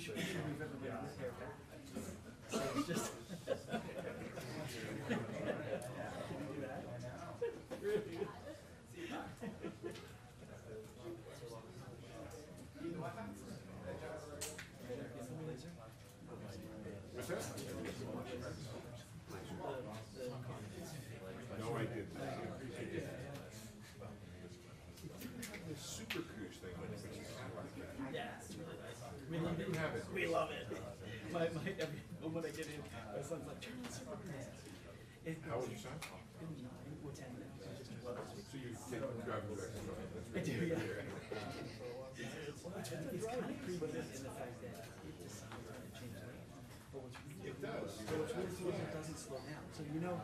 sure we've ever been in this haircut. So it's just. What's that? No, I didn't. The super cruise thing, which is kind of like that. Yeah, it's really nice. We have it. We love it. When I get in, my son's like, turn on super cruise. How old is your son? 9 or 10 now. Just So you can drive him back to the I do, yeah. It's kind of creepy in the fact that it just sounds like it changes lanes. But what's really It does. But what's really cool is it doesn't slow down. So you know,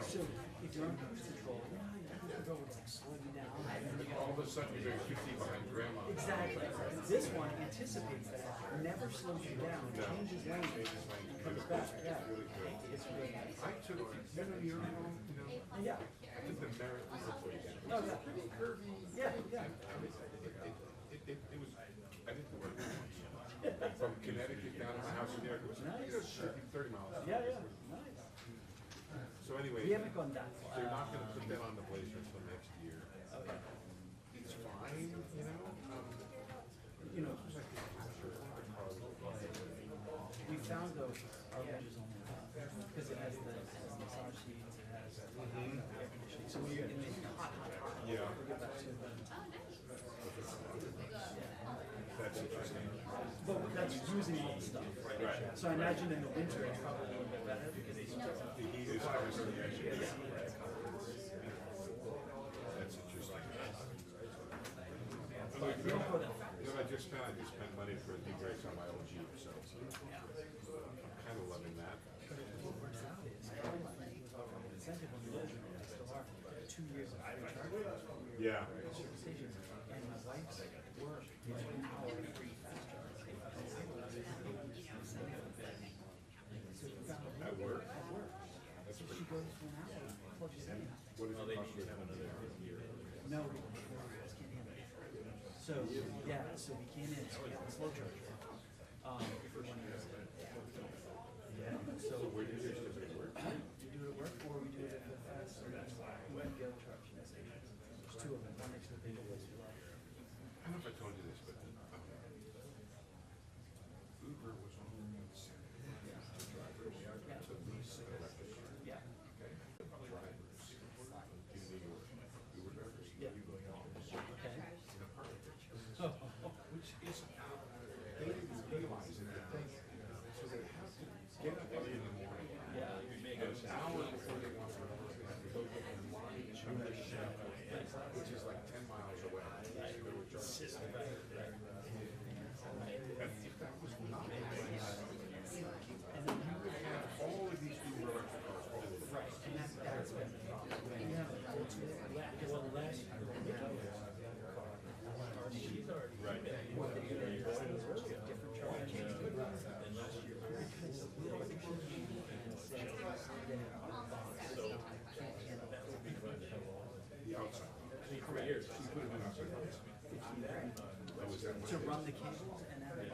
so if you're on cruise control, you know how you can go with like slowing down. And then you All of a sudden you're 50 behind grandma. exactly. This one anticipates that, never slows you down, changes lanes, and comes back. Yeah. Really good. It's really nice. I took, you know, Yeah. I took the merit place. Oh, yeah. Curvy. Yeah, yeah. It was, I didn't work from Connecticut down to my house in New York. It was Nice. 30 miles. Yeah, yeah. Nice. So anyway, We haven't gone that far. they're not going to put that on the Blazer until next year. Okay. It's fine, you know. You know, we found though our Blazer only because it has the massage seats, it has air conditioning. So when you're in the hot, Yeah. we get back to the. That's interesting. But that's using all the stuff, right? Right. So I imagine in the winter it's probably a little bit better because it's The heat is obviously that's interesting. we don't go that far. You know, I just spent money for a new brakes on my old Jeep, so I'm kind of loving that. What works out is incentive on the Blazer is still are 2 years of free charging. Yeah. Stations, and my wife's work is 1 hour free fast charge. At work? So she goes for an hour, plugs in. What does it cost you to have another year? No, we just can't handle it. So, yeah, so we came in, so we have a slow charge. For 1 year. Yeah, so Where do you do it at work? we do it at work or we do it at the fast, or that's why we went to go charge in the station. There's 2 of them, one next to the big place we love. I don't know if I told you this, but Uber was only incentive to drivers to lease an electric car. Yeah. Drivers in New York, Uber drivers, Yeah. you going out Okay. in a car, Oh, which is they didn't realize it. That they, so they have to get up early in the morning. yeah. An hour before they want to work, they have to go get in line and jump the shop, which is like 10 miles away. So they were just and if that was not the case, And then you would have all of these Uber electric cars all over the place. and that's been the problem. We have a go to well, last year, she's already Right. different charges. And last year, because of the electrician and sales, The outside. For years. So you put it in outside. That was that to run the cables and everything.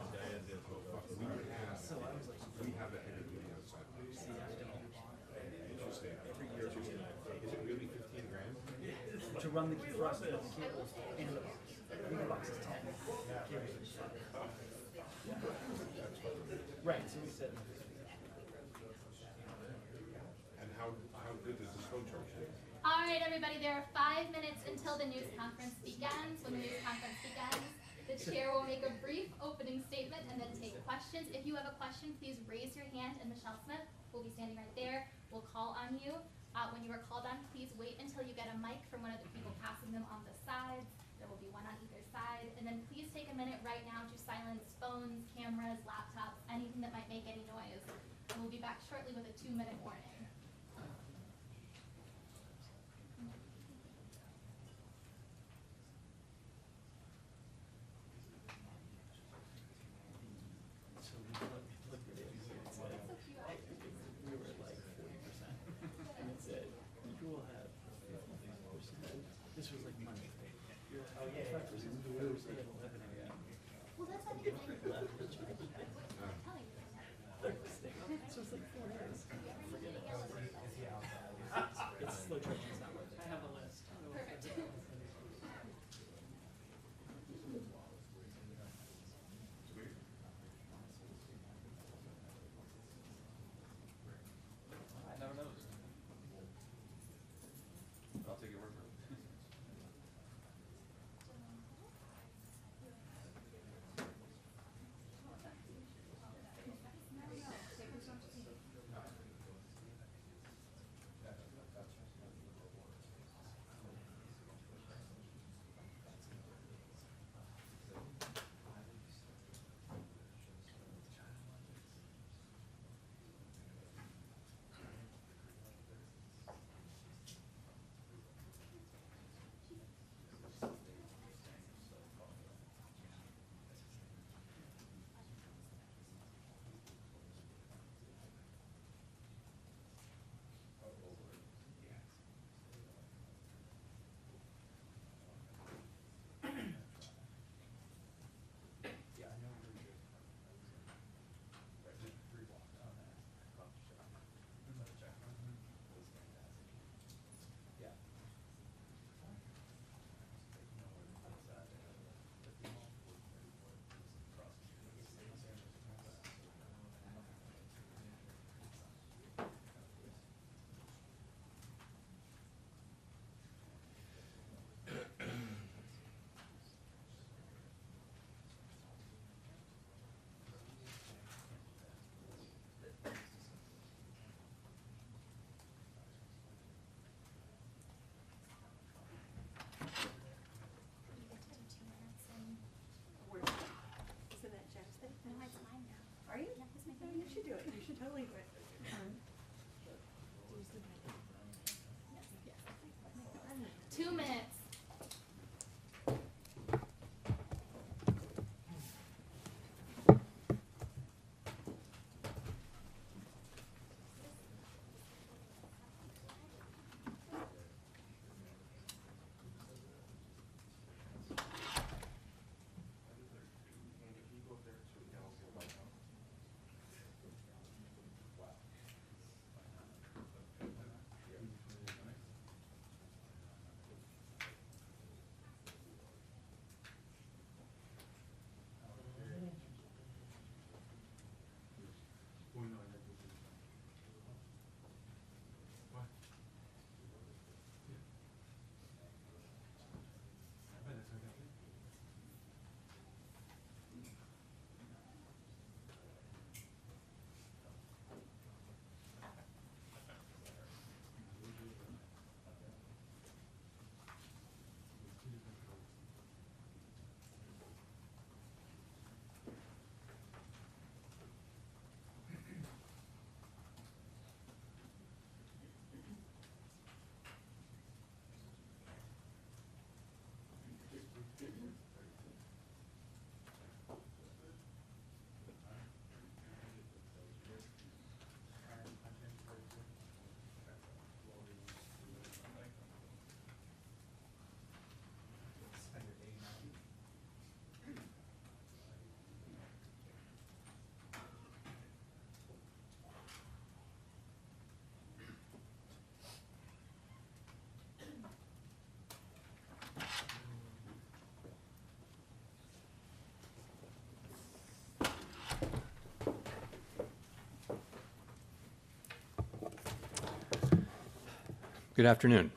we would have, So I was like, we have the heavy duty outside. see, I don't. Interesting. Interesting. Is it really 15 grand? To run the for us to run the cables in the box. The box is 10. Cables is 5. Right. So we said. And how good does the slow charge do? All right, everybody, there are 5 minutes until the news conference begins. When the news conference begins, the chair will make a brief opening statement and then take questions. If you have a question, please raise your hand, and Michelle Smith will be standing right there. We'll call on you. When you are called on, please wait until you get a mic from one of the people passing them on the sides. There will be one on either side. And then please take a minute right now to silence phones, cameras, laptops, anything that might make any noise. And we'll be back shortly with a 2-minute warning. So we looked at it and it said, we were at like 40%. And it said, you will have 50%. This was like Monday. You're at 55%. Thursday at 11 a.m. Well, that's not even Good afternoon.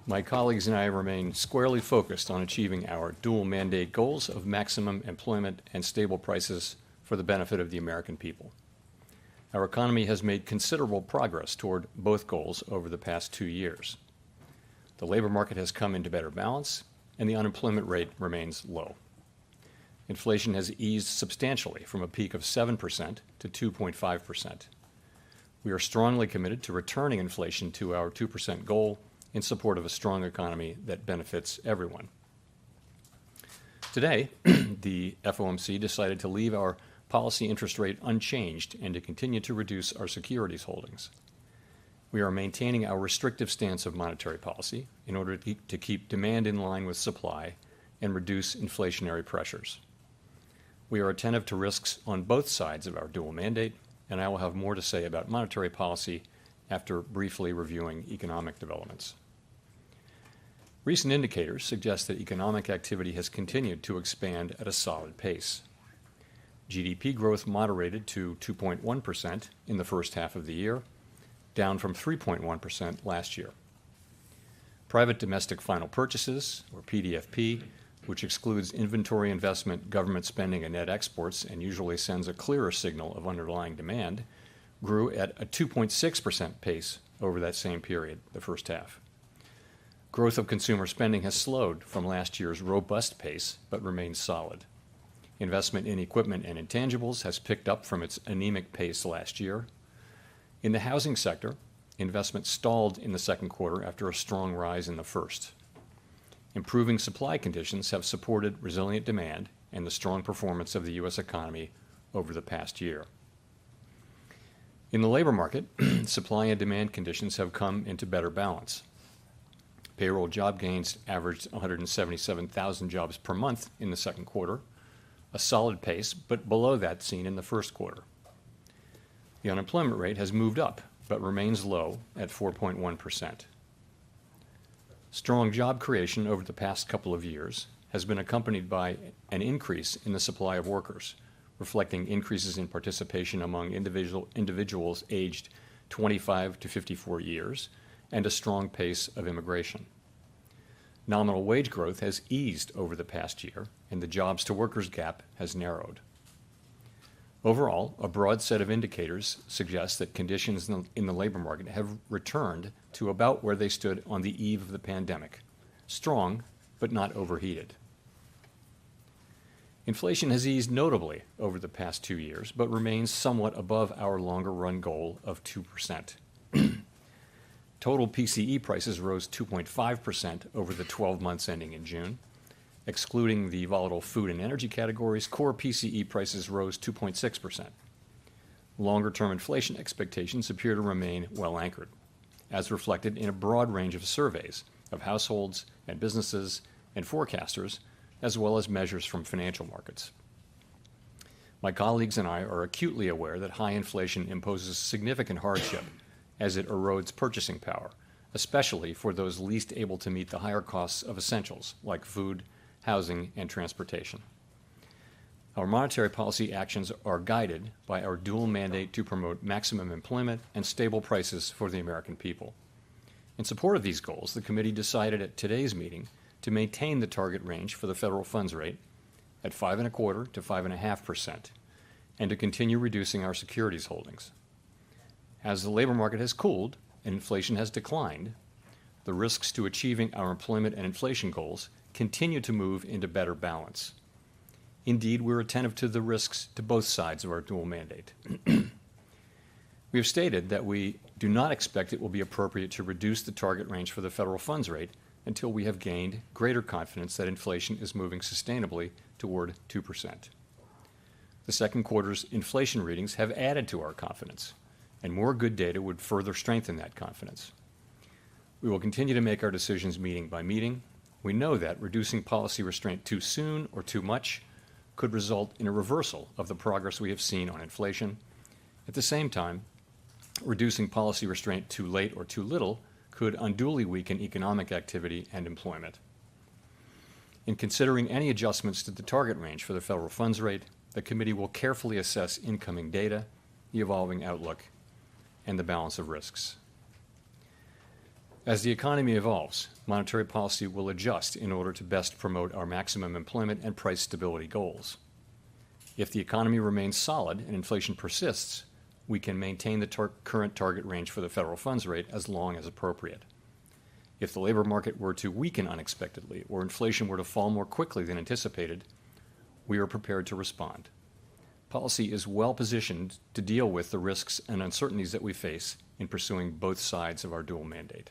My colleagues and I remain squarely focused on achieving our dual mandate goals of maximum employment and stable prices for the benefit of the American people. Our economy has made considerable progress toward both goals over the past 2 years. The labor market has come into better balance, and the unemployment rate remains low. Inflation has eased substantially from a peak of 7% to 2.5%. We are strongly committed to returning inflation to our 2% goal in support of a strong economy that benefits everyone. Today, the FOMC decided to leave our policy interest rate unchanged and to continue to reduce our securities holdings. We are maintaining our restrictive stance of monetary policy in order to keep demand in line with supply and reduce inflationary pressures. We are attentive to risks on both sides of our dual mandate, and I will have more to say about monetary policy after briefly reviewing economic developments. Recent indicators suggest that economic activity has continued to expand at a solid pace. GDP growth moderated to 2.1% in the first half of the year, down from 3.1% last year. Private domestic final purchases, or PDFP, which excludes inventory investment, government spending, and net exports, and usually sends a clearer signal of underlying demand, grew at a 2.6% pace over that same period, the first half. Growth of consumer spending has slowed from last year's robust pace, but remains solid. Investment in equipment and intangibles has picked up from its anemic pace last year. In the housing sector, investment stalled in the second quarter after a strong rise in the first. Improving supply conditions have supported resilient demand and the strong performance of the U.S. economy over the past year. In the labor market, supply and demand conditions have come into better balance. Payroll job gains averaged 177,000 jobs per month in the second quarter, a solid pace, but below that seen in the first quarter. The unemployment rate has moved up, but remains low at 4.1%. Strong job creation over the past couple of years has been accompanied by an increase in the supply of workers, reflecting increases in participation among individuals aged 25 to 54 years, and a strong pace of immigration. Nominal wage growth has eased over the past year, and the jobs to workers gap has narrowed. Overall, a broad set of indicators suggest that conditions in the labor market have returned to about where they stood on the eve of the pandemic, strong but not overheated. Inflation has eased notably over the past 2 years, but remains somewhat above our longer-run goal of 2%. Total PCE prices rose 2.5% over the 12 months ending in June. Excluding the volatile food and energy categories, core PCE prices rose 2.6%. Longer-term inflation expectations appear to remain well anchored, as reflected in a broad range of surveys of households and businesses and forecasters, as well as measures from financial markets. My colleagues and I are acutely aware that high inflation imposes significant hardship as it erodes purchasing power, especially for those least able to meet the higher costs of essentials like food, housing, and transportation. Our monetary policy actions are guided by our dual mandate to promote maximum employment and stable prices for the American people. In support of these goals, the committee decided at today's meeting to maintain the target range for the federal funds rate at 5.25% to 5.5%, and to continue reducing our securities holdings. As the labor market has cooled and inflation has declined, the risks to achieving our employment and inflation goals continue to move into better balance. Indeed, we're attentive to the risks to both sides of our dual mandate. We have stated that we do not expect it will be appropriate to reduce the target range for the federal funds rate until we have gained greater confidence that inflation is moving sustainably toward 2%. The second quarter's inflation readings have added to our confidence, and more good data would further strengthen that confidence. We will continue to make our decisions meeting by meeting. We know that reducing policy restraint too soon or too much could result in a reversal of the progress we have seen on inflation. At the same time, reducing policy restraint too late or too little could unduly weaken economic activity and employment. In considering any adjustments to the target range for the federal funds rate, the committee will carefully assess incoming data, the evolving outlook, and the balance of risks. As the economy evolves, monetary policy will adjust in order to best promote our maximum employment and price stability goals. If the economy remains solid and inflation persists, we can maintain the current target range for the federal funds rate as long as appropriate. If the labor market were to weaken unexpectedly or inflation were to fall more quickly than anticipated, we are prepared to respond. Policy is well positioned to deal with the risks and uncertainties that we face in pursuing both sides of our dual mandate.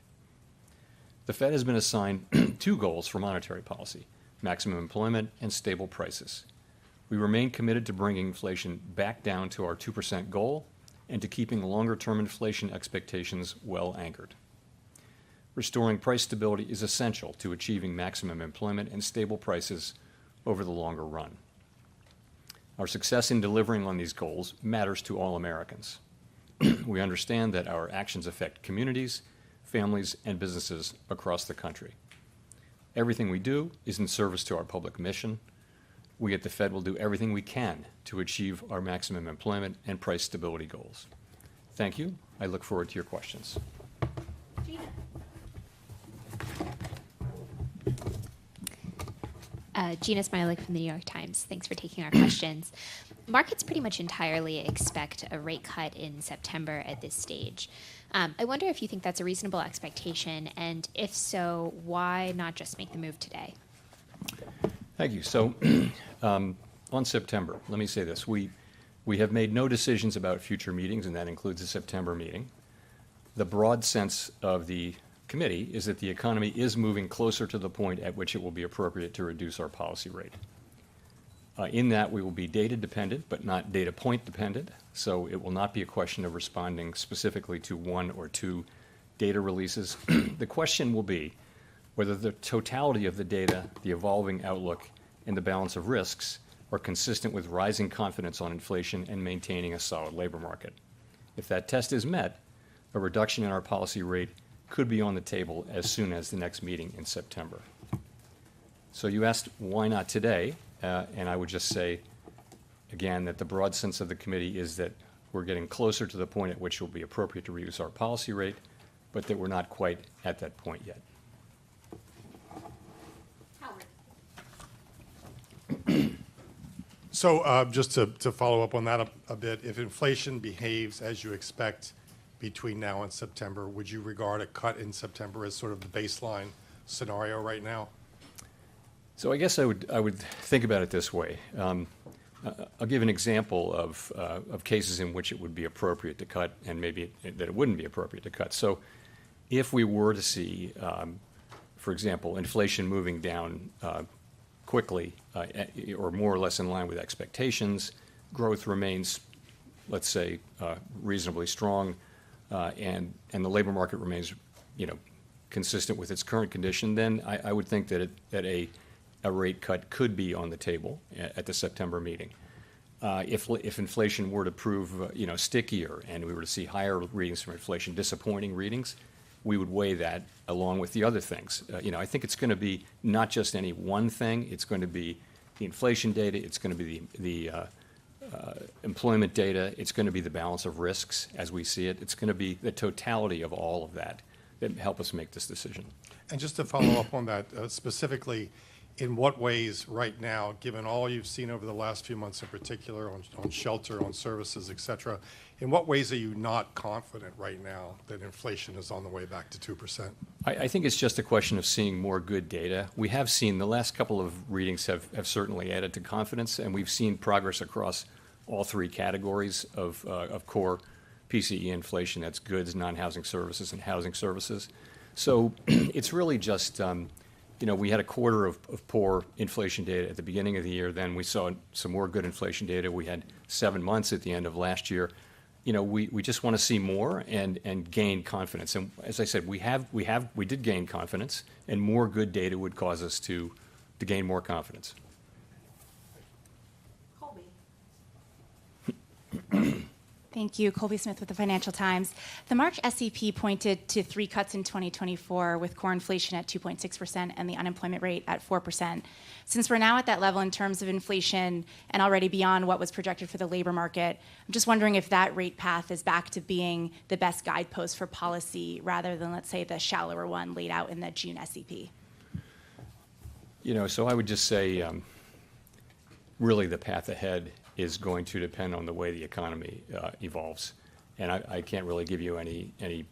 The Fed has been assigned two goals for monetary policy: maximum employment and stable prices. We remain committed to bringing inflation back down to our 2% goal and to keeping longer-term inflation expectations well anchored. Restoring price stability is essential to achieving maximum employment and stable prices over the longer run. Our success in delivering on these goals matters to all Americans. We understand that our actions affect communities, families, and businesses across the country. Everything we do is in service to our public mission. We at the Fed will do everything we can to achieve our maximum employment and price stability goals. Thank you. I look forward to your questions. Gina Smilik from the New York Times. Thanks for taking our questions. Markets pretty much entirely expect a rate cut in September at this stage. I wonder if you think that's a reasonable expectation, and if so, why not just make the move today? Thank you. So on September, let me say this. We have made no decisions about future meetings, and that includes the September meeting. The broad sense of the committee is that the economy is moving closer to the point at which it will be appropriate to reduce our policy rate. In that, we will be data dependent, but not data point dependent. So it will not be a question of responding specifically to one or two data releases. The question will be whether the totality of the data, the evolving outlook, and the balance of risks are consistent with rising confidence on inflation and maintaining a solid labor market. If that test is met, a reduction in our policy rate could be on the table as soon as the next meeting in September. So you asked why not today, and I would just say, again, that the broad sense of the committee is that we're getting closer to the point at which it will be appropriate to reduce our policy rate, but that we're not quite at that point yet. Howard. So just to follow up on that a bit, if inflation behaves as you expect between now and September, would you regard a cut in September as sort of the baseline scenario right now? So I guess I would think about it this way. I'll give an example of cases in which it would be appropriate to cut and maybe that it wouldn't be appropriate to cut. So if we were to see, for example, inflation moving down quickly or more or less in line with expectations, growth remains, let's say, reasonably strong, and the labor market remains, consistent with its current condition, then I would think that a rate cut could be on the table at the September meeting. If inflation were to prove, stickier and we were to see higher readings from inflation, disappointing readings, we would weigh that along with the other things. I think it's going to be not just any one thing. It's going to be the inflation data. It's going to be the employment data. It's going to be the balance of risks as we see it. It's going to be the totality of all of that help us make this decision. And just to follow up on that, specifically, in what ways right now, given all you've seen over the last few months in particular on shelter, on services, et cetera, in what ways are you not confident right now that inflation is on the way back to 2%? I think it's just a question of seeing more good data. We have seen the last couple of readings have certainly added to confidence, and we've seen progress across all three categories of core PCE inflation. That's goods, non-housing services, and housing services. So it's really just, we had a quarter of poor inflation data at the beginning of the year. Then we saw some more good inflation data. We had 7 months at the end of last year. We just want to see more and gain confidence. And as I said, we did gain confidence, and more good data would cause us to gain more confidence. Colby. Thank you. Colby Smith with the Financial Times. The March SEP pointed to 3 cuts in 2024 with core inflation at 2.6% and the unemployment rate at 4%. Since we're now at that level in terms of inflation and already beyond what was projected for the labor market, I'm just wondering if that rate path is back to being the best guidepost for policy rather than, let's say, the shallower one laid out in the June SEP. So I would just say really the path ahead is going to depend on the way the economy evolves. And I can't really give you any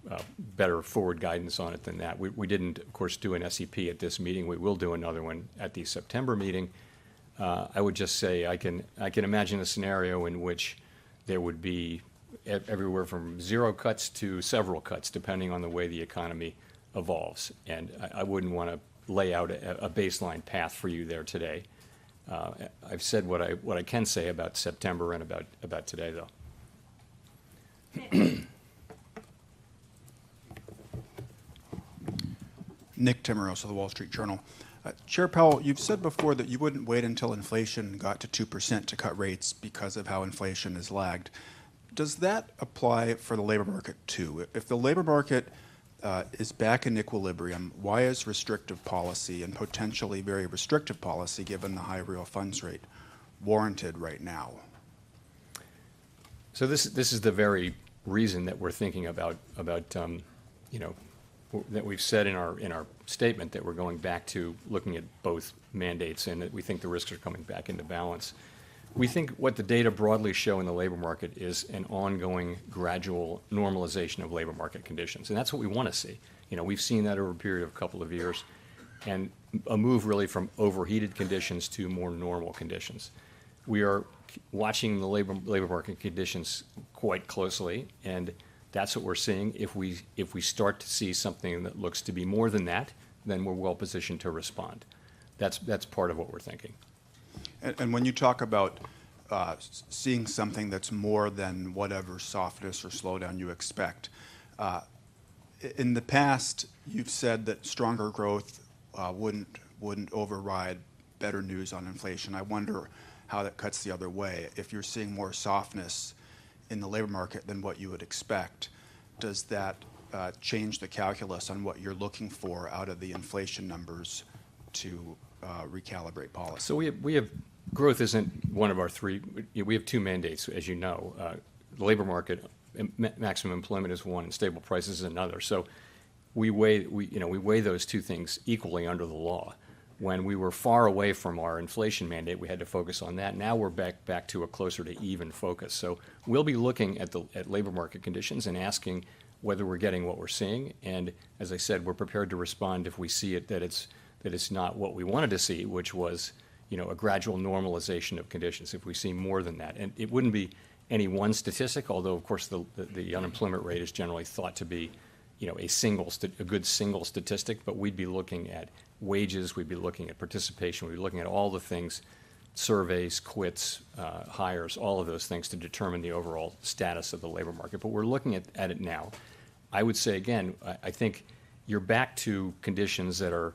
better forward guidance on it than that. We didn't, of course, do an SEP at this meeting. We will do another one at the September meeting. I would just say I can imagine a scenario in which there would be everywhere from 0 cuts to several cuts, depending on the way the economy evolves. And I wouldn't want to lay out a baseline path for you there today. I've said what I can say about September and about today, though. Nick Timmeros of the Wall Street Journal. Chair Powell, you've said before that you wouldn't wait until inflation got to 2% to cut rates because of how inflation has lagged. Does that apply for the labor market too? If the labor market is back in equilibrium, why is restrictive policy and potentially very restrictive policy, given the high real funds rate, warranted right now? So this is the very reason that we're thinking about that we've said in our statement that we're going back to looking at both mandates and that we think the risks are coming back into balance. We think what the data broadly show in the labor market is an ongoing gradual normalization of labor market conditions. And that's what we want to see. We've seen that over a period of a couple of years, and a move really from overheated conditions to more normal conditions. We are watching the labor market conditions quite closely, and that's what we're seeing. If we start to see something that looks to be more than that, then we're well positioned to respond. That's part of what we're thinking. And when you talk about seeing something that's more than whatever softness or slowdown you expect, in the past you've said that stronger growth wouldn't override better news on inflation. I wonder how that cuts the other way. If you're seeing more softness in the labor market than what you would expect, does that change the calculus on what you're looking for out of the inflation numbers to recalibrate policy? So we have growth isn't one of our 3. We have 2 mandates, as you know. The labor market, maximum employment is one, and stable prices is another. So we weigh those 2 things equally under the law. When we were far away from our inflation mandate, we had to focus on that. Now we're back to a closer to even focus. So we'll be looking at labor market conditions and asking whether we're getting what we're seeing. And as I said, we're prepared to respond if we see it that it's not what we wanted to see, which was a gradual normalization of conditions. If we see more than that, and it wouldn't be any one statistic, although of course the unemployment rate is generally thought to be a good single statistic, but we'd be looking at wages, we'd be looking at participation, we'd be looking at all the things, surveys, quits, hires, all of those things to determine the overall status of the labor market. But we're looking at it now. I would say again, I think you're back to conditions that are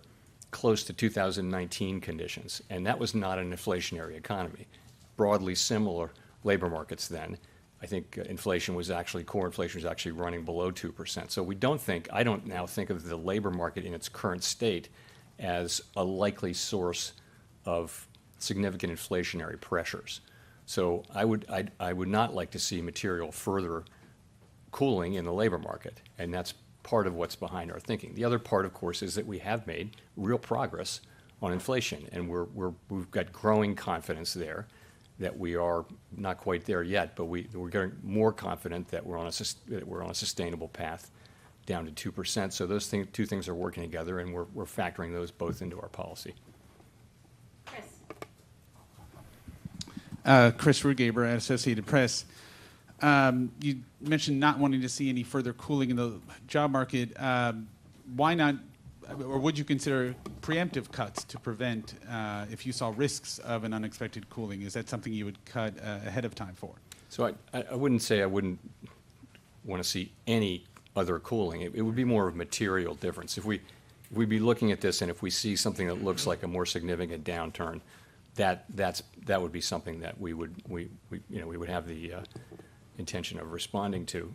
close to 2019 conditions, and that was not an inflationary economy. Broadly similar labor markets then. I think core inflation was actually running below 2%. So I don't now think of the labor market in its current state as a likely source of significant inflationary pressures. So I would not like to see material further cooling in the labor market, and that's part of what's behind our thinking. The other part, of course, is that we have made real progress on inflation, and we've got growing confidence there that we are not quite there yet, but we're getting more confident that we're on a sustainable path down to 2%. So those 2 things are working together, and we're factoring those both into our policy. Chris Rugaber at Associated Press. You mentioned not wanting to see any further cooling in the job market. Why not, or would you consider preemptive cuts to prevent if you saw risks of an unexpected cooling? Is that something you would cut ahead of time for? So I wouldn't say I wouldn't want to see any other cooling. It would be more of a material difference. If we'd be looking at this and if we see something that looks like a more significant downturn, that would be something that we would have intention of responding to.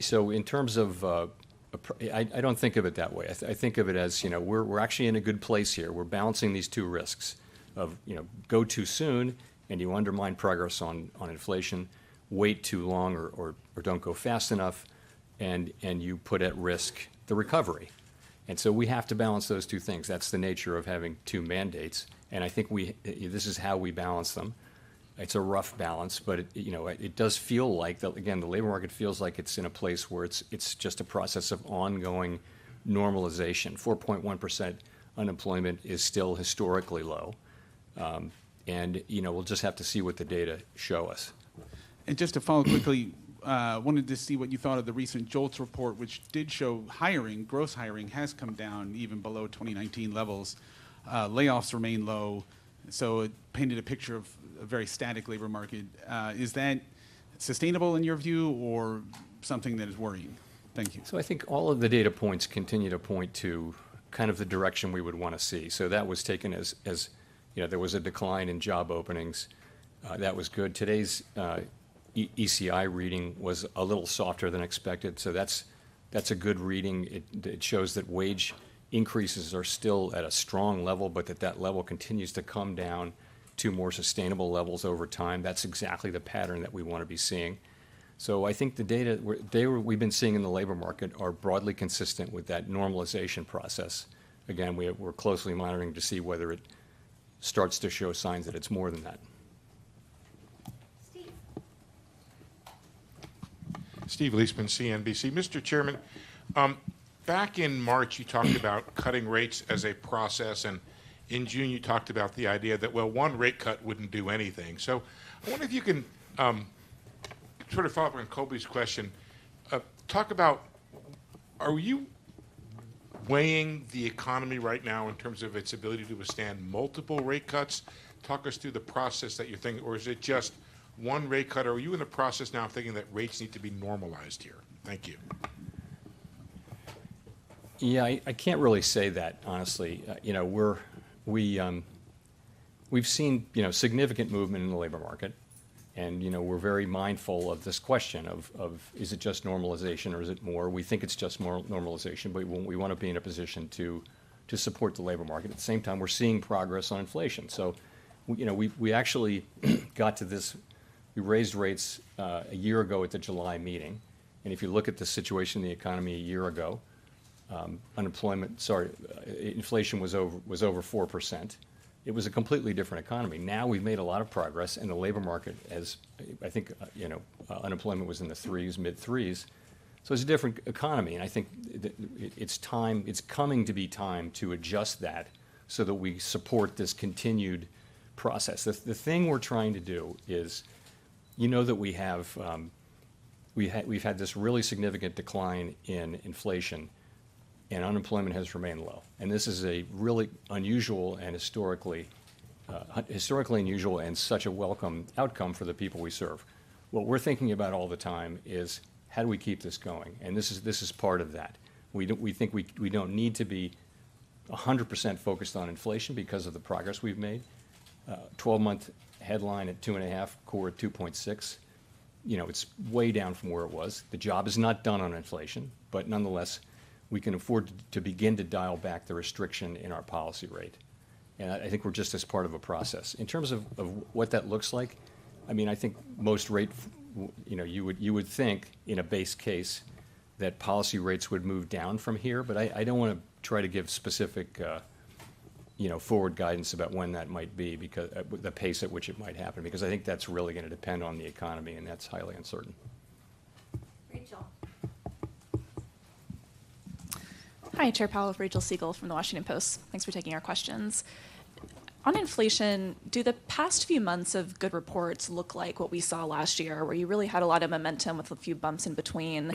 So in terms of, I don't think of it that way. I think of it as, we're actually in a good place here. We're balancing these two risks of, go too soon and you undermine progress on inflation, wait too long or don't go fast enough, and you put at risk the recovery. And so we have to balance those two things. That's the nature of having two mandates. And I think this is how we balance them. It's a rough balance, but it does feel like, again, the labor market feels like it's in a place where it's just a process of ongoing normalization. 4.1% unemployment is still historically low. And we'll just have to see what the data show us. And just to follow quickly, wanted to see what you thought of the recent JOLTS report, which did show gross hiring has come down even below 2019 levels. Layoffs remain low, so it painted a picture of a very static labor market. Is that sustainable in your view, or something that is worrying? Thank you. So I think all of the data points continue to point to kind of the direction we would want to see. So that was taken as there was a decline in job openings. That was good. Today's ECI reading was a little softer than expected, so that's a good reading. It shows that wage increases are still at a strong level, but that level continues to come down to more sustainable levels over time. That's exactly the pattern that we want to be seeing. So I think the data we've been seeing in the labor market are broadly consistent with that normalization process. Again, we're closely monitoring to see whether it starts to show signs that it's more than that. Steve Leisman, CNBC. Mr. Chairman, back in March, you talked about cutting rates as a process, and in June, you talked about the idea that, one rate cut wouldn't do anything. So I wonder if you can sort of follow up on Colby's question. Talk about, are you weighing the economy right now in terms of its ability to withstand multiple rate cuts? Talk us through the process that you're thinking, or is it just one rate cut, or are you in the process now of thinking that rates need to be normalized here? Thank you. Yeah, I can't really say that, honestly. We've seen, significant movement in the labor market, and, we're very mindful of this question of is it just normalization or is it more? We think it's just more normalization, but we want to be in a position to support the labor market. At the same time, we're seeing progress on inflation. So, we actually got to this. We raised rates a year ago at the July meeting, and if you look at the situation in the economy a year ago, inflation was over 4%. It was a completely different economy. Now we've made a lot of progress, and the labor market has, I think, unemployment was in the threes, mid threes. So it's a different economy, and I think it's coming to be time to adjust that so that we support this continued process. The thing we're trying to do is, that we have, we've had this really significant decline in inflation, and unemployment has remained low. And this is a really unusual and historically unusual and such a welcome outcome for the people we serve. What we're thinking about all the time is how do we keep this going? And this is part of that. We think we don't need to be 100% focused on inflation because of the progress we've made. 12-month headline at 2.5, core at 2.6. It's way down from where it was. The job is not done on inflation, but nonetheless, we can afford to begin to dial back the restriction in our policy rate. And I think we're just as part of a process. In terms of what that looks like, I think most rate, you would think in a base case that policy rates would move down from here, but I don't want to try to give specific, forward guidance about when that might be, because the pace at which it might happen, because I think that's really going to depend on the economy, and that's highly uncertain. Rachel. Hi, Chair Powell with Rachel Siegel from the Washington Post. Thanks for taking our questions. On inflation, do the past few months of good reports look like what we saw last year, where you really had a lot of momentum with a few bumps in between?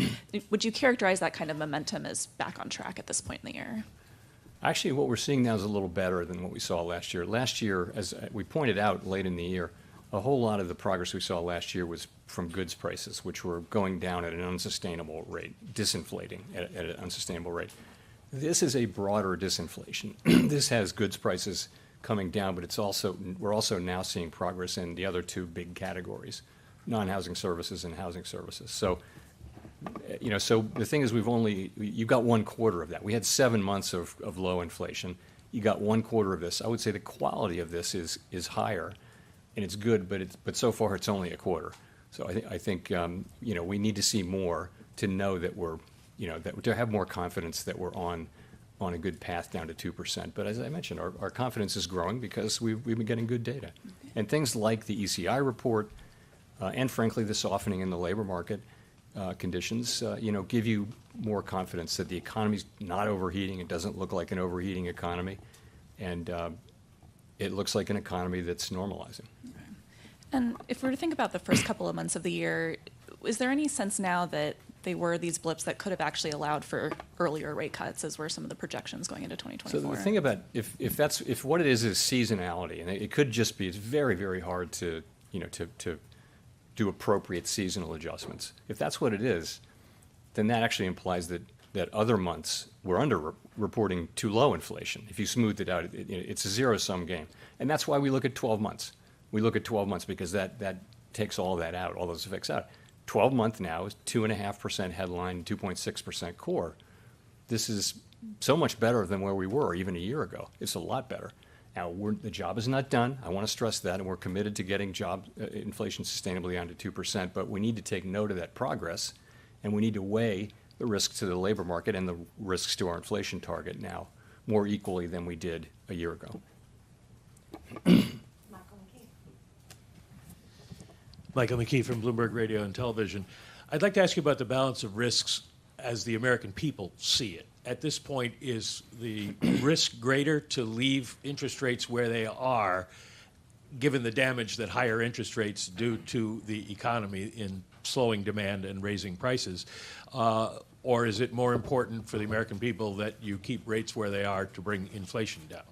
Would you characterize that kind of momentum as back on track at this point in the year? Actually, what we're seeing now is a little better than what we saw last year. Last year, as we pointed out late in the year, a whole lot of the progress we saw last year was from goods prices, which were going down at an unsustainable rate, disinflating at an unsustainable rate. This is a broader disinflation. This has goods prices coming down, but we're also now seeing progress in the other two big categories, non-housing services and housing services. So, so the thing is, you got 1 quarter of that. We had 7 months of low inflation. You got 1 quarter of this. I would say the quality of this is higher, and it's good, but so far it's only a quarter. So I think we need to see more to know that to have more confidence that we're on a good path down to 2%. But as I mentioned, our confidence is growing because we've been getting good data. And things like the ECI report, and frankly, the softening in the labor market conditions, give you more confidence that the economy's not overheating. It doesn't look like an overheating economy. And it looks like an economy that's normalizing. Okay. And if we were to think about the first couple of months of the year, is there any sense now that they were these blips that could have actually allowed for earlier rate cuts, as were some of the projections going into 2024? So the thing about if what it is seasonality, and it could just be, it's very, very hard to do appropriate seasonal adjustments. If that's what it is, then that actually implies that other months were reporting too low inflation. If you smoothed it out, it's a zero-sum game. And that's why we look at 12 months. We look at 12 months because that takes all that out, all those effects out. 12-month now is 2.5% headline, 2.6% core. This is so much better than where we were even a year ago. It's a lot better. Now, the job is not done. I want to stress that, and we're committed to getting job inflation sustainably down to 2%, but we need to take note of that progress, and we need to weigh the risks to the labor market and the risks to our inflation target now more equally than we did a year ago. Michael McKee from Bloomberg Radio and Television. I'd like to ask you about the balance of risks as the American people see it. At this point, is the risk greater to leave interest rates where they are, given the damage that higher interest rates do to the economy in slowing demand and raising prices? Or is it more important for the American people that you keep rates where they are to bring inflation down?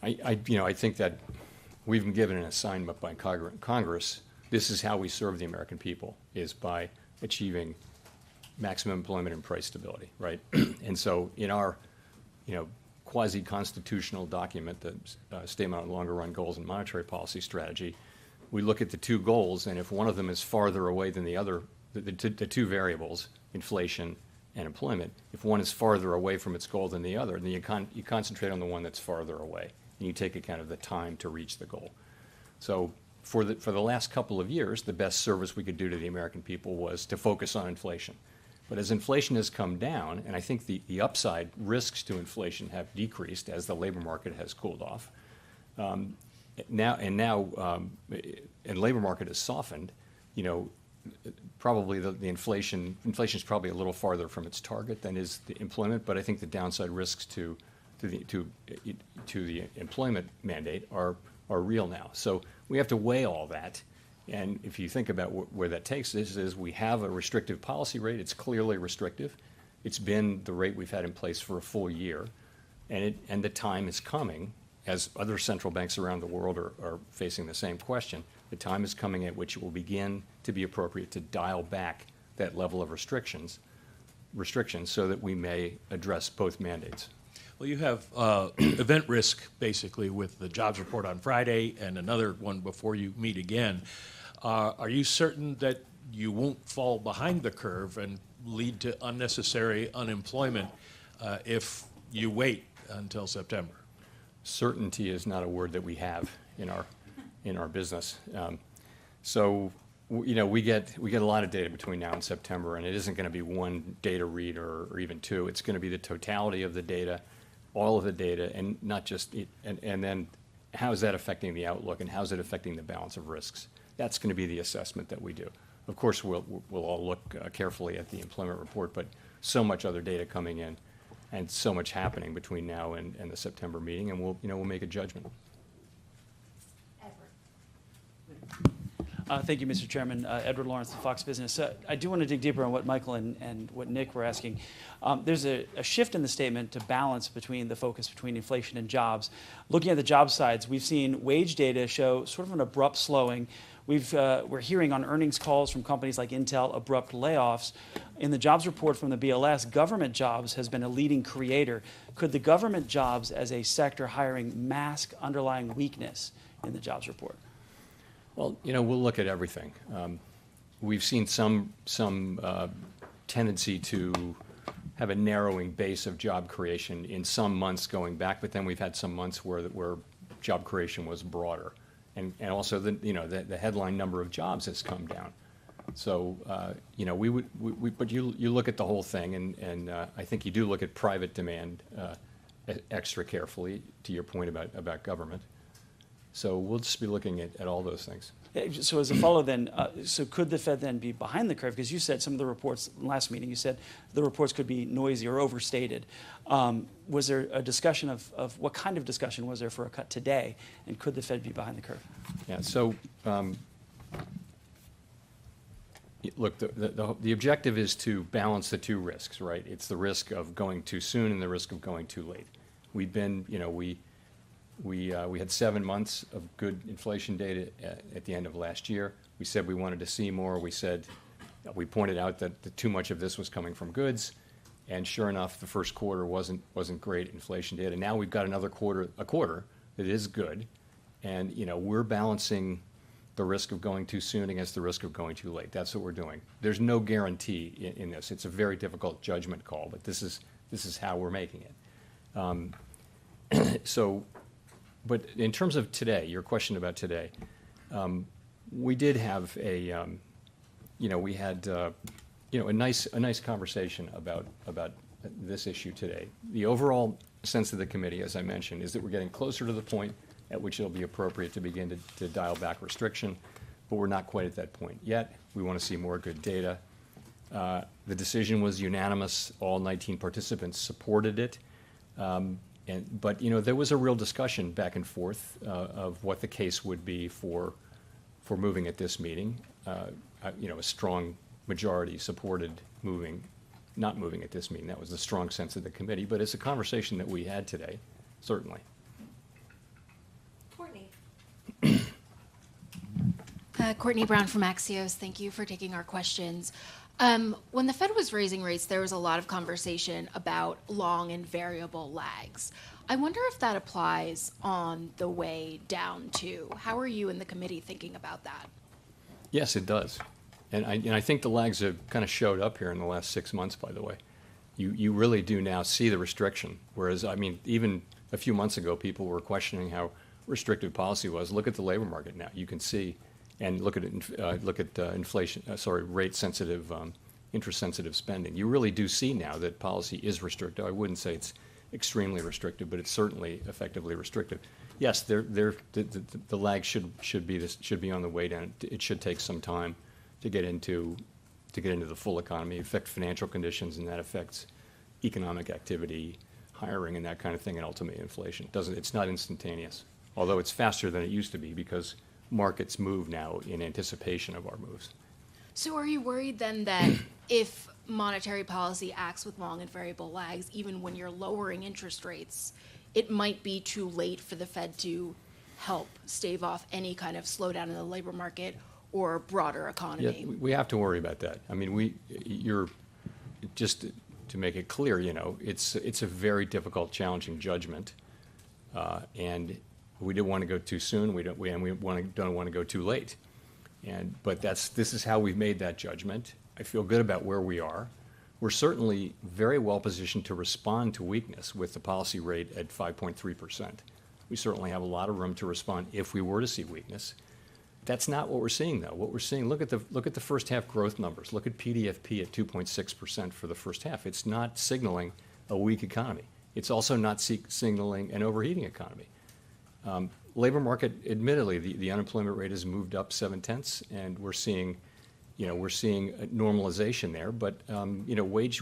I think that we've been given an assignment by Congress. This is how we serve the American people, is by achieving maximum employment and price stability, right? And so in our, quasi-constitutional document, the Statement on Longer-Run Goals and Monetary Policy Strategy, we look at the two goals, and if one of them is farther away than the other, the two variables, inflation and employment, if one is farther away from its goal than the other, then you concentrate on the one that's farther away, and you take account of the time to reach the goal. So for the last couple of years, the best service we could do to the American people was to focus on inflation. But as inflation has come down, and I think the upside risks to inflation have decreased as the labor market has cooled off, and labor market has softened, probably the inflation is probably a little farther from its target than is the employment, but I think the downside risks to the employment mandate are real now. So we have to weigh all that. And if you think about where that takes us, is we have a restrictive policy rate. It's clearly restrictive. It's been the rate we've had in place for a full year. And the time is coming, as other central banks around the world are facing the same question, the time is coming at which it will begin to be appropriate to dial back that level of restrictions so that we may address both mandates. Well, you have event risk, basically, with the jobs report on Friday and another one before you meet again. Are you certain that you won't fall behind the curve and lead to unnecessary unemployment if you wait until September? Certainty is not a word that we have in our business. We get a lot of data between now and September, and it isn't going to be one data read or even two. It's going to be the totality of the data, all of the data, and not just it, and then how is that affecting the outlook, and how is it affecting the balance of risks? That's going to be the assessment that we do. Of course, we'll all look carefully at the employment report, but so much other data coming in, and so much happening between now and the September meeting, and we'll make a judgment. Thank you, Mr. Chairman. Edward Lawrence of Fox Business. I do want to dig deeper on what Michael and what Nick were asking. There's a shift in the statement to balance between the focus between inflation and jobs. Looking at the job sides, we've seen wage data show sort of an abrupt slowing. We're hearing on earnings calls from companies like Intel abrupt layoffs. In the jobs report from the BLS, government jobs has been a leading creator. Could the government jobs as a sector hiring mask underlying weakness in the jobs report? Well, we'll look at everything. We've seen some tendency to have a narrowing base of job creation in some months going back, but then we've had some months where job creation was broader, and also the headline number of jobs has come down. So but you look at the whole thing, and I think you do look at private demand extra carefully. To your point about government. So we'll just be looking at all those things. So as a follow then, so could the Fed then be behind the curve? Because you said some of the reports, last meeting, you said the reports could be noisy or overstated. Was there a discussion of what kind of discussion was there for a cut today? And could the Fed be behind the curve? Yeah, so look, the objective is to balance the two risks, right? It's the risk of going too soon and the risk of going too late. We've been, we had 7 months of good inflation data at the end of last year. We said we wanted to see more. We pointed out that too much of this was coming from goods, and sure enough, the first quarter wasn't great inflation data. Now we've got a quarter that is good, and we're balancing the risk of going too soon against the risk of going too late. That's what we're doing. There's no guarantee in this. It's a very difficult judgment call, but this is how we're making it. But in terms of today, your question about today, we did have we had a nice conversation about this issue today. The overall sense of the committee, as I mentioned, is that we're getting closer to the point at which it'll be appropriate to begin to dial back restriction, but we're not quite at that point yet. We want to see more good data. The decision was unanimous. All 19 participants supported it. But there was a real discussion back and forth of what the case would be for moving at this meeting. A strong majority supported not moving at this meeting. That was the strong sense of the committee. But it's a conversation that we had today, certainly. Courtney. Courtney Brown from Axios. Thank you for taking our questions. When the Fed was raising rates, there was a lot of conversation about long and variable lags. I wonder if that applies on the way down too. How are you and the committee thinking about that? Yes, it does. And I think the lags have kind of showed up here in the last 6 months, by the way. You really do now see the restriction, whereas, even a few months ago, people were questioning how restrictive policy was. Look at the labor market now. You can see. And look at rate-sensitive, interest-sensitive spending. You really do see now that policy is restrictive. I wouldn't say it's extremely restrictive, but it's certainly effectively restrictive. Yes, the lag should be on the way down. It should take some time to get into the full economy, affect financial conditions, and that affects economic activity, hiring, and that kind of thing, and ultimately inflation. It's not instantaneous, although it's faster than it used to be because markets move now in anticipation of our moves. So are you worried then that if monetary policy acts with long and variable lags, even when you're lowering interest rates, it might be too late for the Fed to help stave off any kind of slowdown in the labor market or broader economy? Yeah, we have to worry about that. Just to make it clear, it's a very difficult, challenging judgment, and we didn't want to go too soon. We don't want to go too late, but this is how we've made that judgment. I feel good about where we are. We're certainly very well positioned to respond to weakness with the policy rate at 5.3%. We certainly have a lot of room to respond if we were to see weakness. That's not what we're seeing, though. What we're seeing, look at the first half growth numbers. Look at PDFP at 2.6% for the first half. It's not signaling a weak economy. It's also not signaling an overheating economy. Labor market, admittedly, the unemployment rate has moved up 0.7, and we're seeing a normalization there. But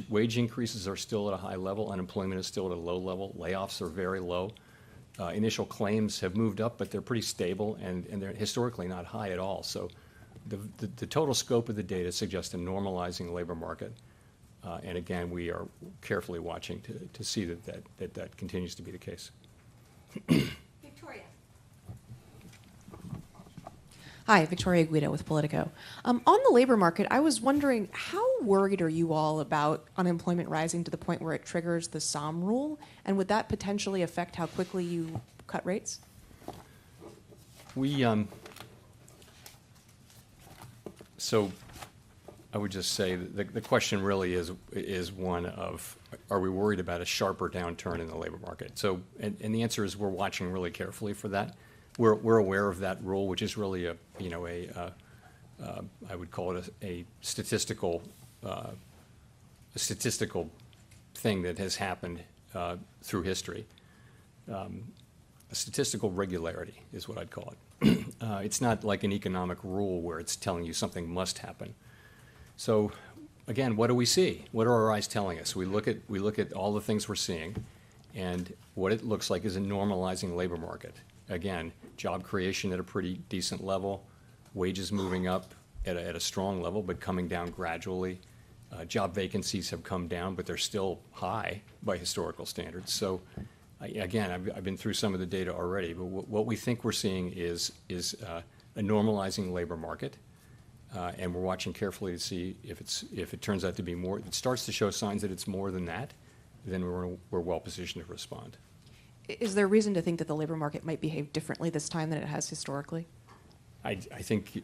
wage increases are still at a high level. Unemployment is still at a low level. Layoffs are very low. Initial claims have moved up, but they're pretty stable, and they're historically not high at all. So the total scope of the data suggests a normalizing labor market. And again, we are carefully watching to see that continues to be the case. Victoria. Hi, Victoria Guido with Politico. On the labor market, I was wondering, how worried are you all about unemployment rising to the point where it triggers the SOM rule? And would that potentially affect how quickly you cut rates? So I would just say that the question really is one of, are we worried about a sharper downturn in the labor market? So, and the answer is we're watching really carefully for that. We're aware of that rule, which is really I would call it a statistical thing that has happened through history. A statistical regularity is what I'd call it. It's not like an economic rule where it's telling you something must happen. So again, what do we see? What are our eyes telling us? We look at all the things we're seeing, and what it looks like is a normalizing labor market. Again, job creation at a pretty decent level, wages moving up at a strong level, but coming down gradually. Job vacancies have come down, but they're still high by historical standards. So again, I've been through some of the data already, but what we think we're seeing is a normalizing labor market. And we're watching carefully to see if it turns out to be more, if it starts to show signs that it's more than that, then we're well positioned to respond. Is there reason to think that the labor market might behave differently this time than it has historically? I think,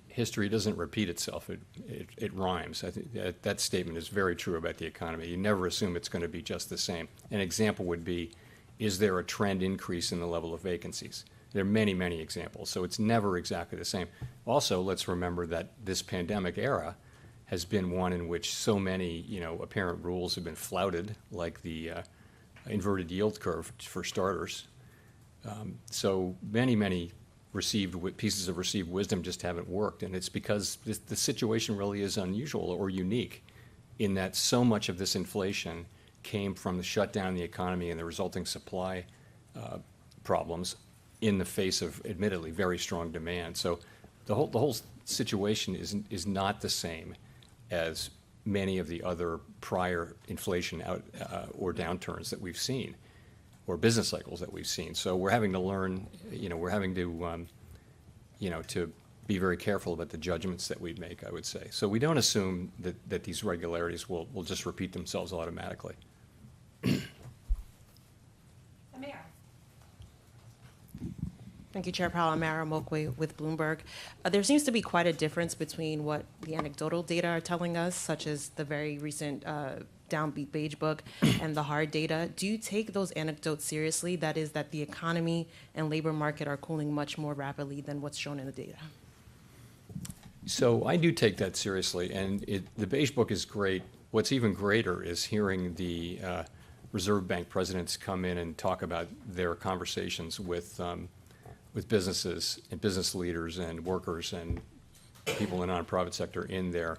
history doesn't repeat itself. It rhymes. I think that statement is very true about the economy. You never assume it's going to be just the same. An example would be, is there a trend increase in the level of vacancies? There are many, many examples, so it's never exactly the same. Also, let's remember that this pandemic era has been one in which so many, apparent rules have been flouted, like the inverted yield curve, for starters. So many pieces of received wisdom just haven't worked, and it's because the situation really is unusual or unique in that so much of this inflation came from the shutdown in the economy and the resulting supply problems in the face of, admittedly, very strong demand. So the whole situation is not the same as many of the other prior inflation or downturns that we've seen, or business cycles that we've seen. So we're having to learn, we're having to, to be very careful about the judgments that we make, I would say. So we don't assume that these regularities will just repeat themselves automatically. Thank you, Chair Powell. I'm Mara Mokwe with Bloomberg. There seems to be quite a difference between what the anecdotal data are telling us, such as the very recent downbeat beige book, and the hard data. Do you take those anecdotes seriously? That is, that the economy and labor market are cooling much more rapidly than what's shown in the data? So I do take that seriously, and the beige book is great. What's even greater is hearing the Reserve Bank presidents come in and talk about their conversations with businesses and business leaders and workers and people in the nonprofit sector in their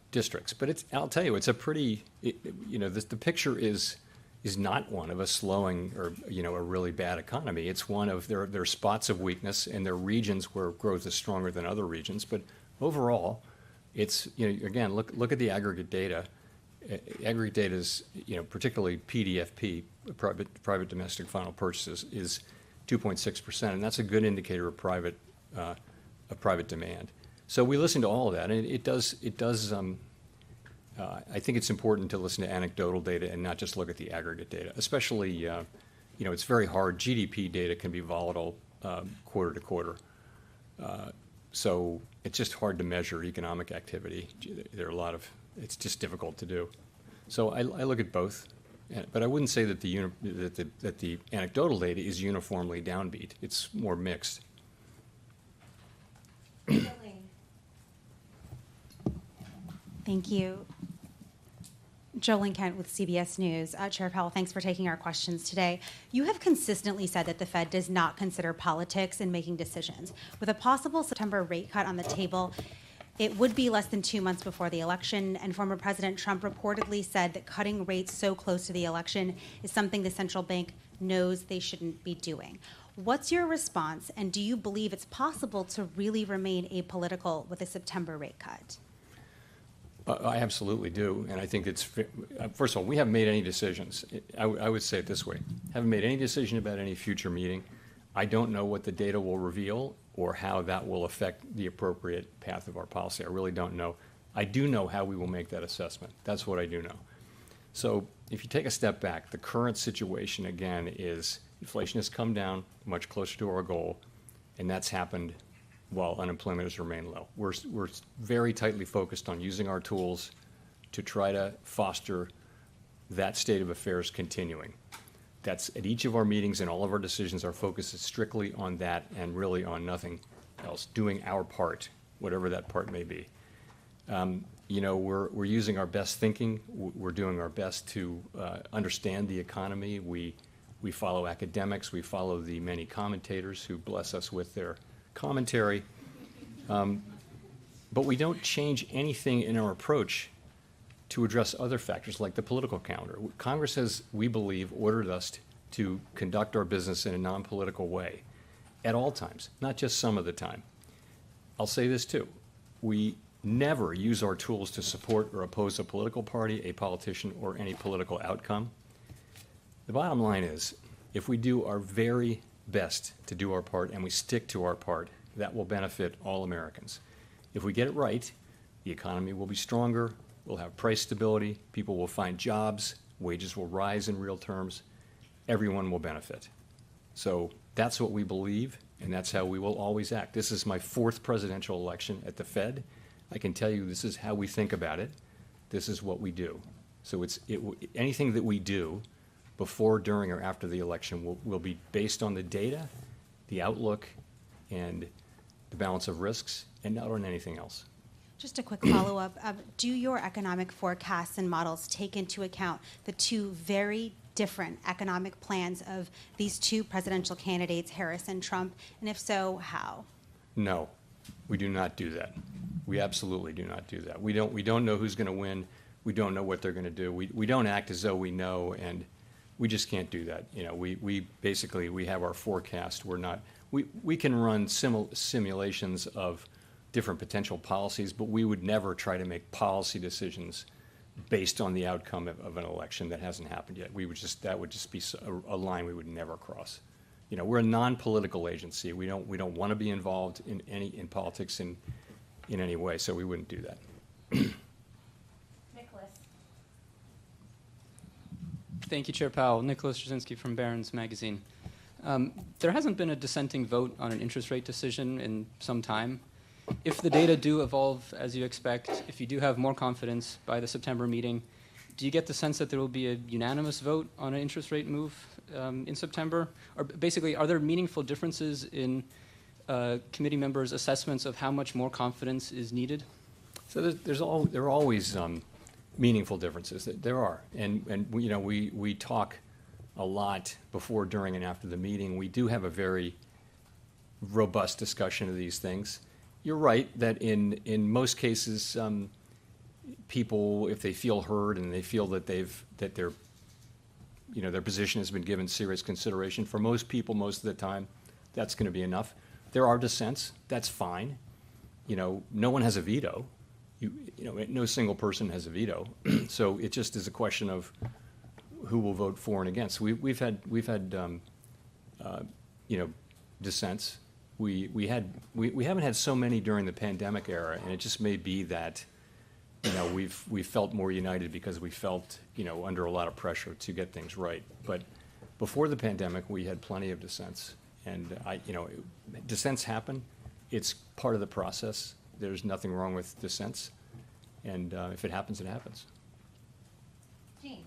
districts. But I'll tell you, it's a pretty, the picture is not one of a slowing or, a really bad economy. It's one of, there are spots of weakness, and there are regions where growth is stronger than other regions. But overall, it's, again, look at the aggregate data. Aggregate data is, particularly PDFP, private domestic final purchases, is 2.6%, and that's a good indicator of private demand. So we listen to all of that, and it does. I think it's important to listen to anecdotal data and not just look at the aggregate data. Especially, it's very hard. GDP data can be volatile quarter to quarter, so it's just hard to measure economic activity. There are a lot of. It's just difficult to do. So I look at both. But I wouldn't say that the anecdotal data is uniformly downbeat. It's more mixed. Thank you. Jolene Kent with CBS News. Chair Powell, thanks for taking our questions today. You have consistently said that the Fed does not consider politics in making decisions. With a possible September rate cut on the table, it would be less than 2 months before the election, and former President Trump reportedly said that cutting rates so close to the election is something the central bank knows they shouldn't be doing. What's your response, and do you believe it's possible to really remain apolitical with a September rate cut? I absolutely do, and I think it's, first of all, we haven't made any decisions. I would say it this way. Haven't made any decision about any future meeting. I don't know what the data will reveal or how that will affect the appropriate path of our policy. I really don't know. I do know how we will make that assessment. That's what I do know. So if you take a step back, the current situation, again, is inflation has come down much closer to our goal, and that's happened while unemployment has remained low. We're very tightly focused on using our tools to try to foster that state of affairs continuing. That's at each of our meetings and all of our decisions, our focus is strictly on that and really on nothing else, doing our part, whatever that part may be. You know, we're using our best thinking. We're doing our best to understand the economy. We follow academics. We follow the many commentators who bless us with their commentary. But we don't change anything in our approach to address other factors like the political calendar. Congress has, we believe, ordered us to conduct our business in a non-political way at all times, not just some of the time. I'll say this too. We never use our tools to support or oppose a political party, a politician, or any political outcome. The bottom line is, if we do our very best to do our part and we stick to our part, that will benefit all Americans. If we get it right, the economy will be stronger, we'll have price stability, people will find jobs, wages will rise in real terms, everyone will benefit. So that's what we believe, and that's how we will always act. This is my 4th presidential election at the Fed. I can tell you this is how we think about it. This is what we do. So anything that we do before, during, or after the election will be based on the data, the outlook, and the balance of risks, and not on anything else. Just a quick follow-up. Do your economic forecasts and models take into account the two very different economic plans of these two presidential candidates, Harris and Trump? And if so, how? No, we do not do that. We absolutely do not do that. We don't know who's going to win. We don't know what they're going to do. We don't act as though we know, and we just can't do that. You know, we basically, we have our forecast. We can run simulations of different potential policies, but we would never try to make policy decisions based on the outcome of an election that hasn't happened yet. That would just be a line we would never cross. You know, we're a non-political agency. We don't want to be involved in politics in any way, so we wouldn't do that. Nicholas. Thank you, Chair Powell. Nicholas Jasinski from Barron's Magazine. There hasn't been a dissenting vote on an interest rate decision in some time. If the data do evolve as you expect, if you do have more confidence by the September meeting, do you get the sense that there will be a unanimous vote on an interest rate move in September? Or basically, are there meaningful differences in committee members' assessments of how much more confidence is needed? So there are always meaningful differences. There are, and you know, we talk a lot before, during, and after the meeting. We do have a very robust discussion of these things. You're right that in most cases, people, if they feel heard and they feel that their position has been given serious consideration, for most people, most of the time, that's going to be enough. There are dissents. That's fine. You know, no one has a veto. No single person has a veto. So it just is a question of who will vote for and against. We've had dissents. We haven't had so many during the pandemic era, and it just may be that, you know, we've felt more united because we felt, you know, under a lot of pressure to get things right. But before the pandemic, we had plenty of dissents, and dissents happen. It's part of the process. There's nothing wrong with dissents, and if it happens, it happens. Jean.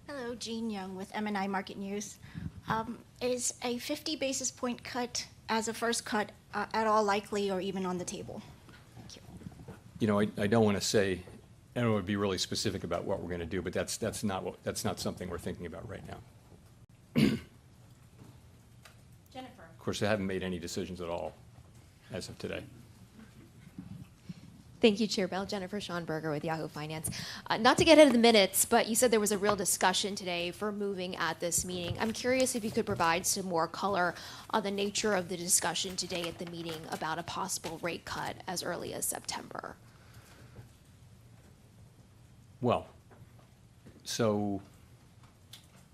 Hello, Jean Young with M&I Market News. Is a 50 basis point cut as a first cut at all likely or even on the table? Thank you. You know, I don't want to say, I don't want to be really specific about what we're going to do, but that's not something we're thinking about right now. Jennifer. Of course, I haven't made any decisions at all as of today. Thank you, Chair Bell. Jennifer Schonberger with Yahoo Finance. Not to get ahead of the minutes, but you said there was a real discussion today for moving at this meeting. I'm curious if you could provide some more color on the nature of the discussion today at the meeting about a possible rate cut as early as September. Well, so,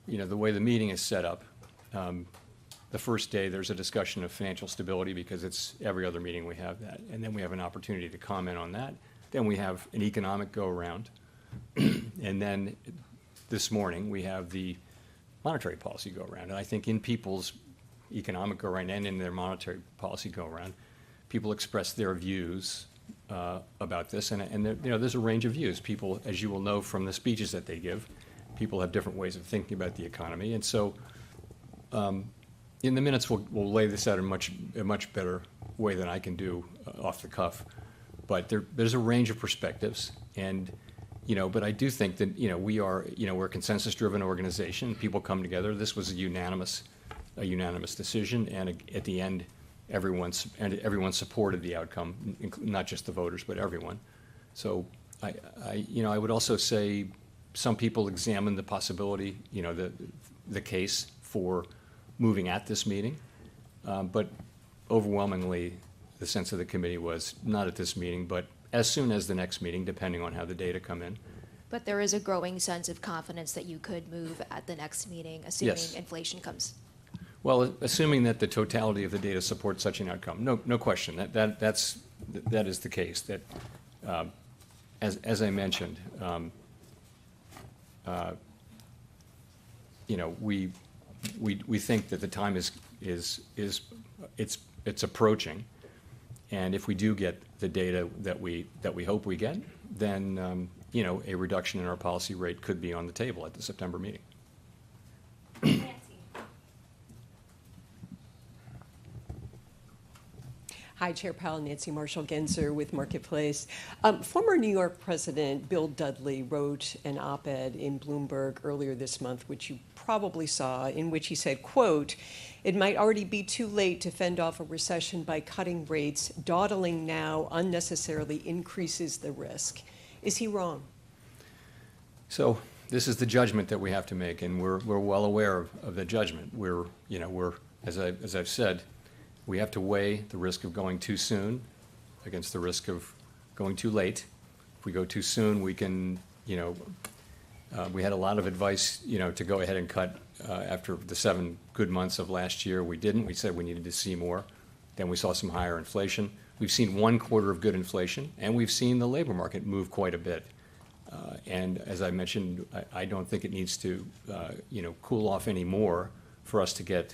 you know, the way the meeting is set up, the first day there's a discussion of financial stability because it's every other meeting we have that. And then we have an opportunity to comment on that. Then we have an economic go-around. And then this morning we have the monetary policy go-around. And I think in people's economic go-around and in their monetary policy go-around, people express their views about this, and there's a range of views. People, as you will know from the speeches that they give, people have different ways of thinking about the economy, and so in the minutes we'll lay this out in a much better way than I can do off the cuff. But there's a range of perspectives, and but I do think that we're a consensus-driven organization. People come together. This was a unanimous decision, and at the end, everyone supported the outcome, not just the voters, but everyone. So I would also say some people examined the possibility, the case for moving at this meeting, but overwhelmingly, the sense of the committee was not at this meeting, but as soon as the next meeting, depending on how the data come in. But there is a growing sense of confidence that you could move at the next meeting, assuming Yes. inflation comes. Well, assuming that the totality of the data supports such an outcome, no question. That is the case. That, as I mentioned, we think that the time it's approaching, and if we do get the data that we hope we get, then a reduction in our policy rate could be on the table at the September meeting. Hi, Chair Powell, Nancy Marshall-Genzer with Marketplace. Former New York President Bill Dudley wrote an op-ed in Bloomberg earlier this month, which you probably saw, in which he said, quote, "It might already be too late to fend off a recession by cutting rates. Dawdling now unnecessarily increases the risk." Is he wrong? So this is the judgment that we have to make, and we're well aware of the judgment. We're as I've said, we have to weigh the risk of going too soon against the risk of going too late. If we go too soon, we can, we had a lot of advice, to go ahead and cut after the 7 good months of last year. We didn't. We said we needed to see more. Then we saw some higher inflation. We've seen 1 quarter of good inflation, and we've seen the labor market move quite a bit. And as I mentioned, I don't think it needs to, cool off any more for us to get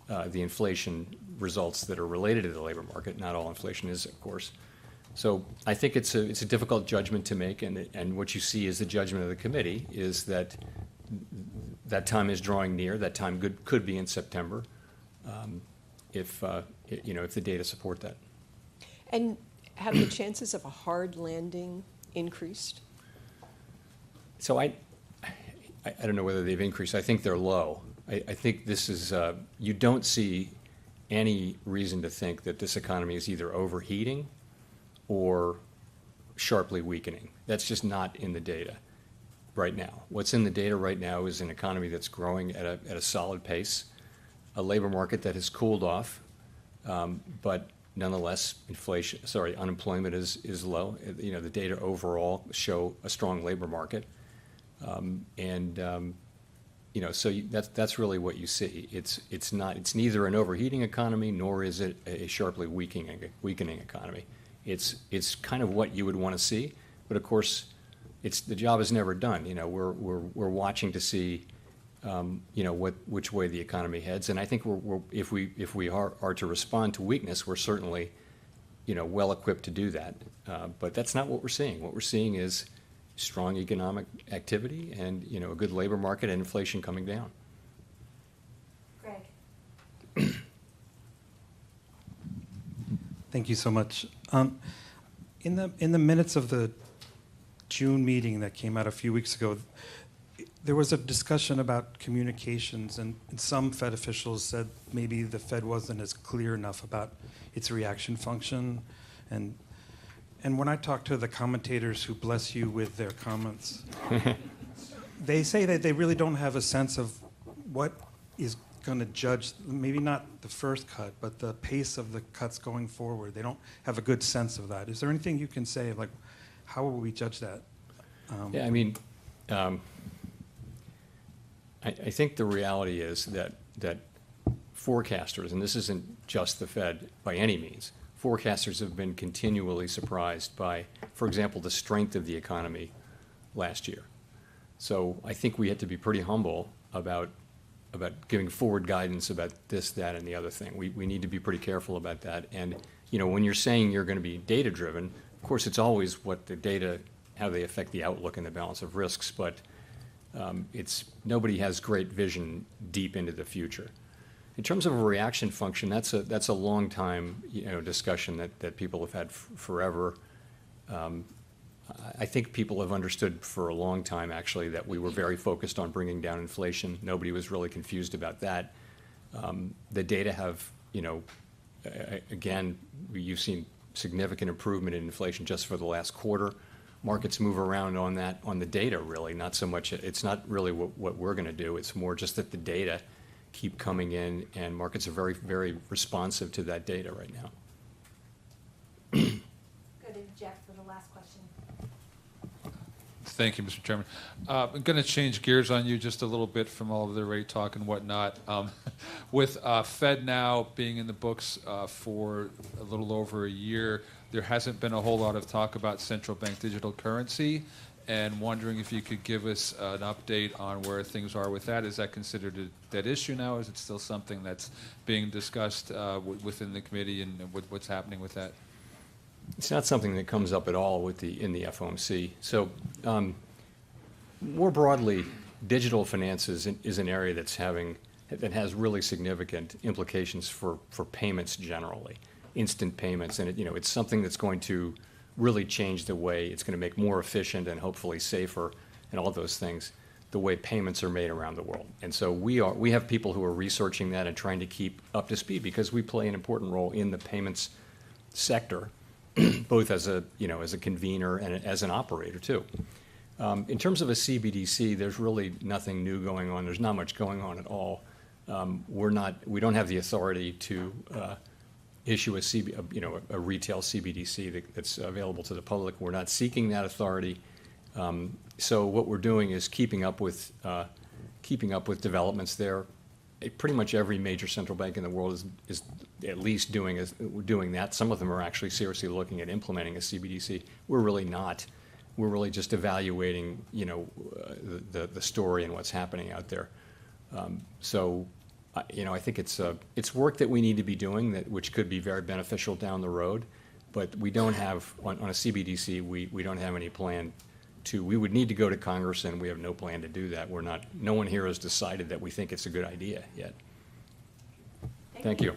the inflation results that are related to the labor market. Not all inflation is, of course. So I think it's a difficult judgment to make, and what you see is the judgment of the committee is that that time is drawing near. That time could be in September, if the data support that. And have the chances of a hard landing increased? So I don't know whether they've increased. I think they're low. I think this is, you don't see any reason to think that this economy is either overheating or sharply weakening. That's just not in the data right now. What's in the data right now is an economy that's growing at a solid pace, a labor market that has cooled off, but nonetheless, unemployment is low. The data overall show a strong labor market, so that's really what you see. It's neither an overheating economy nor is it a sharply weakening economy. It's kind of what you would want to see, but of course, the job is never done. We're watching to see, which way the economy heads, and I think if we are to respond to weakness, we're certainly, well equipped to do that. But that's not what we're seeing. What we're seeing is strong economic activity and a good labor market and inflation coming down. Greg. Thank you so much. In the minutes of the June meeting that came out a few weeks ago, there was a discussion about communications, and some Fed officials said maybe the Fed wasn't as clear enough about its reaction function. And when I talk to the commentators who bless you with their comments, they say that they really don't have a sense of what is going to judge, maybe not the first cut, but the pace of the cuts going forward. They don't have a good sense of that. Is there anything you can say, like, how will we judge that? I think the reality is that forecasters, and this isn't just the Fed by any means, forecasters have been continually surprised by, for example, the strength of the economy last year. So I think we had to be pretty humble about giving forward guidance about this, that, and the other thing. We need to be pretty careful about that. And, you know, when you're saying you're going to be data-driven, of course, it's always what the data, how they affect the outlook and the balance of risks, but nobody has great vision deep into the future. In terms of a reaction function, that's a long time, you know, discussion that people have had forever. I think people have understood for a long time, actually, that we were very focused on bringing down inflation. Nobody was really confused about that. The data have, you know, again, you've seen significant improvement in inflation just for the last quarter. Markets move around on that, on the data, really, not so much. It's not really what we're going to do. It's more just that the data keep coming in, and markets are very, very responsive to that data right now. Go to Jeff for the last question. Thank you, Mr. Chairman. I'm going to change gears on you just a little bit from all of the rate talk and whatnot. With Fed now being in the books for a little over a year, there hasn't been a whole lot of talk about central bank digital currency, and wondering if you could give us an update on where things are with that. Is that considered a dead issue now? Is it still something that's being discussed within the committee, and what's happening with that? It's not something that comes up at all in the FOMC. So more broadly, digital finance is an area that has really significant implications for payments generally, instant payments, and it's something that's going to really change the way it's going to make more efficient and hopefully safer and all those things, the way payments are made around the world. And so we have people who are researching that and trying to keep up to speed, because we play an important role in the payments sector, both as a convener and as an operator too. In terms of a CBDC, there's really nothing new going on. There's not much going on at all. We don't have the authority to issue a retail CBDC that's available to the public. We're not seeking that authority. So what we're doing is keeping up with developments there. Pretty much every major central bank in the world is at least doing that. Some of them are actually seriously looking at implementing a CBDC. We're really not. We're really just evaluating, the story and what's happening out there. I think it's work that we need to be doing, which could be very beneficial down the road, but we don't have, on a CBDC, we don't have any plan to. We would need to go to Congress, and we have no plan to do that. No one here has decided that we think it's a good idea yet. Thank you.